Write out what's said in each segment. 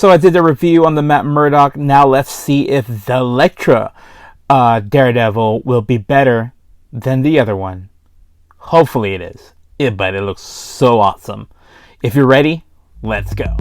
So I did a review on the Matt Murdock. Now let's see if the Elektra Daredevil will be better than the other one. Hopefully it is. But it looks so awesome. If you're ready, let's go.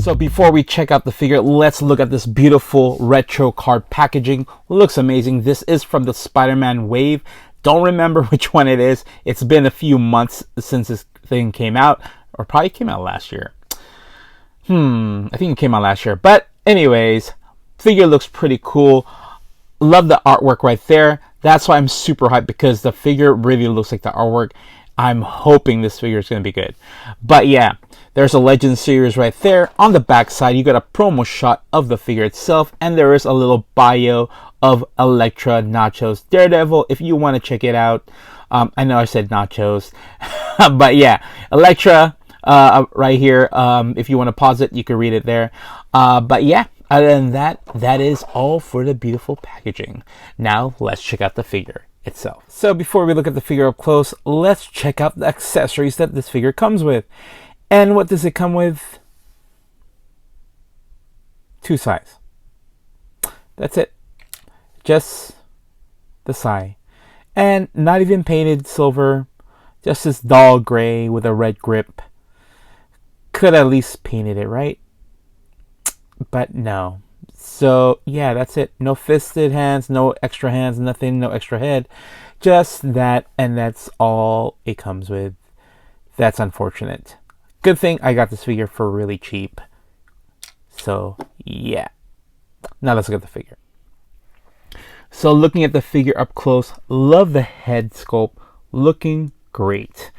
So before we check out the figure, let's look at this beautiful retro card packaging. Looks amazing. This is from the Spider-Man wave. Don't remember which one it is. It's been a few months since this thing came out, or probably came out last year. I think it came out last year. But anyways, figure looks pretty cool. Love the artwork right there. That's why I'm super hyped, because the figure really looks like the artwork. I'm hoping this figure is going to be good. But yeah, there's a Legend series right there. On the back side, you got a promo shot of the figure itself, and there is a little bio of Elektra Nachos Daredevil if you want to check it out. I know I said nachos, but yeah, Elektra right here. If you want to pause it, you can read it there. But yeah, other than that, that is all for the beautiful packaging. Now let's check out the figure itself. So before we look at the figure up close, let's check out the accessories that this figure comes with. And what does it come with? 2 sides. That's it. Just the side. And not even painted silver. Just this dull gray with a red grip. Could at least painted it, right? But no. So yeah, that's it. No fisted hands, no extra hands, nothing, no extra head. Just that, and that's all it comes with. That's unfortunate. Good thing I got this figure for really cheap. So yeah. Now let's look at the figure. So looking at the figure up close, love the head sculpt. Looking great.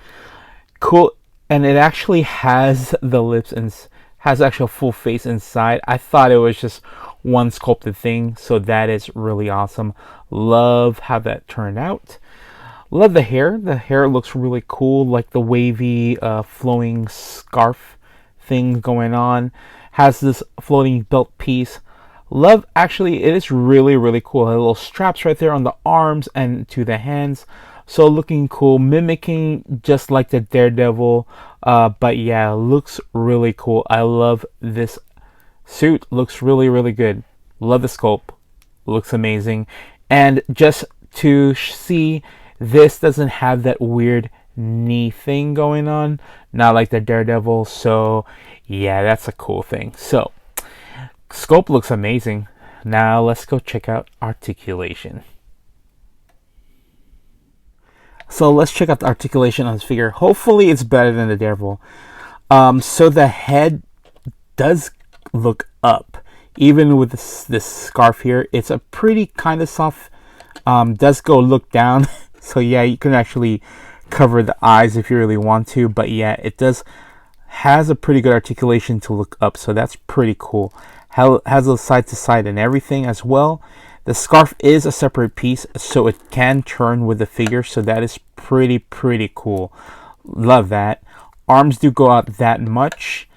Cool. And it actually has the lips and has actual full face inside. I thought it was just one sculpted thing, so that is really awesome. Love how that turned out. Love the hair. The hair looks really cool, like the wavy flowing scarf thing going on. Has this floating belt piece. Love, actually, it is really, really cool. A little straps right there on the arms and to the hands. So looking cool, mimicking just like the Daredevil. But yeah, looks really cool. I love this suit. Looks really, really good. Love the sculpt. Looks amazing. And just to see, this doesn't have that weird knee thing going on. Not like the Daredevil. So yeah, that's a cool thing. So sculpt looks amazing. Now let's go check out articulation. So let's check out the articulation on this figure. Hopefully it's better than the Daredevil. So the head does look up. Even with this scarf here, it's a pretty kind of soft, does go look down. So yeah, you can actually cover the eyes if you really want to. But yeah, it has a pretty good articulation to look up. So that's pretty cool. Has a side to side and everything as well. The scarf is a separate piece, so it can turn with the figure, so that is pretty cool. Love that. Arms do go out that much,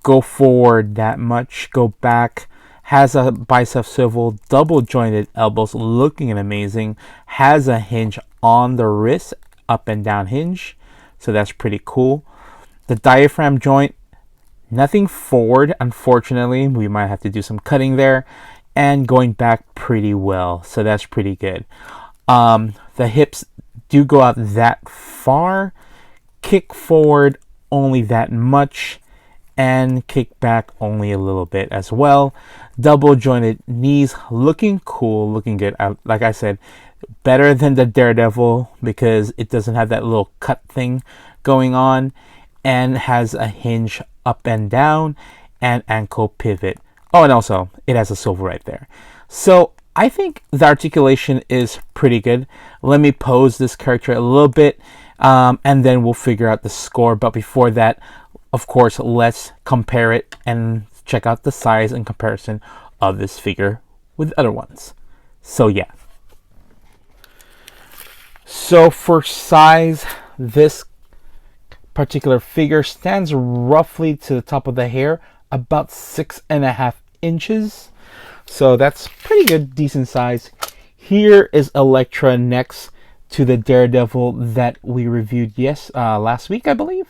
go forward that much, go back. Has a bicep swivel, double jointed elbows, looking amazing. Has a hinge on the wrist, up and down hinge, so that's pretty cool. The diaphragm joint, nothing forward, unfortunately. We might have to do some cutting there. And going back pretty well, so that's pretty good. The hips do go out that far, kick forward only that much, and kick back only a little bit as well. Double jointed knees, looking cool, looking good. Like I said, better than the Daredevil because it doesn't have that little cut thing going on, and has a hinge up and down and ankle pivot. Oh, and also, it has a silver right there. So, I think the articulation is pretty good. Let me pose this character a little bit, and then we'll figure out the score. But before that, of course, let's compare it and check out the size and comparison of this figure with other ones. So, yeah. So for size, this particular figure stands roughly to the top of the hair, about 6.5 inches. So that's pretty good, decent size. Here is Elektra next to the Daredevil that we reviewed last week, I believe,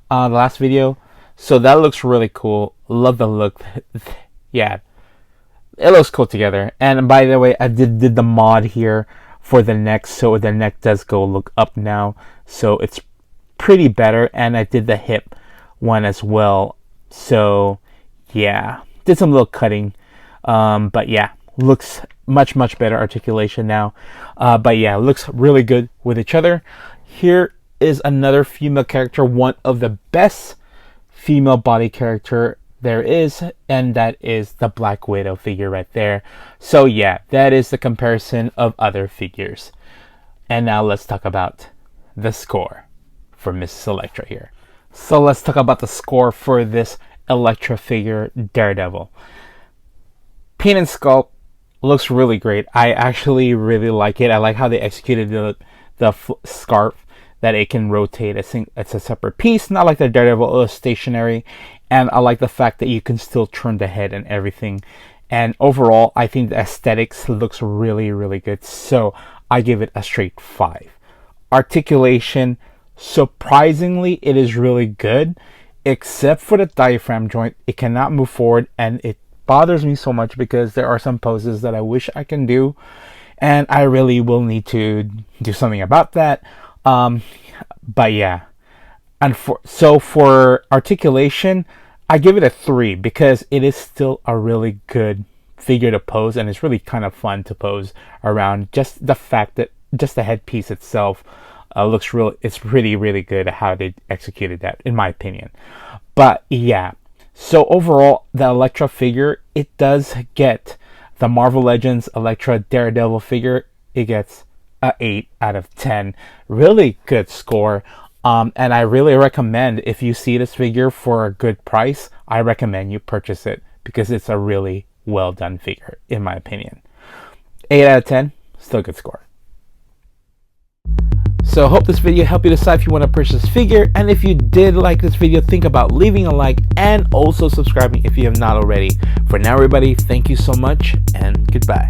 the last video. So that looks really cool. Love the look. Yeah, it looks cool together. And by the way, I did the mod here for the neck, so the neck does go look up now, so it's pretty better. And I did the hip one as well, so yeah, did some little cutting, but yeah, looks much better articulation now. But yeah, looks really good with each other. Here is another female character, one of the best female body character there is, and that is the Black Widow figure right there. So yeah, that is the comparison of other figures. And now let's talk about the score for Mrs. Elektra here. So let's talk about the score for this Elektra figure, Daredevil. Paint and sculpt looks really great. I actually really like it. I like how they executed the scarf, that it can rotate. It's a separate piece, not like the Daredevil, it was stationary. And I like the fact that you can still turn the head and everything. And overall, I think the aesthetics looks really good. So I give it a straight 5. Articulation, surprisingly, it is really good, except for the diaphragm joint. It cannot move forward, and it bothers me so much because there are some poses that I wish I can do, and I really will need to do something about that. But yeah, and for articulation, I give it a 3 because it is still a really good figure to pose, and it's really kind of fun to pose around. Just the fact that just the headpiece itself looks it's really good how they executed that, in my opinion. But yeah, so overall, the Elektra figure, it does get the Marvel Legends Elektra Daredevil figure. It gets a 8 out of 10. Really good score. And I really recommend, if you see this figure for a good price, I recommend you purchase it because it's a really well done figure, in my opinion. 8 out of 10, still a good score. So I hope this video helped you decide if you want to purchase this figure. And if you did like this video, think about leaving a like and also subscribing if you have not already. For now, everybody, thank you so much and goodbye.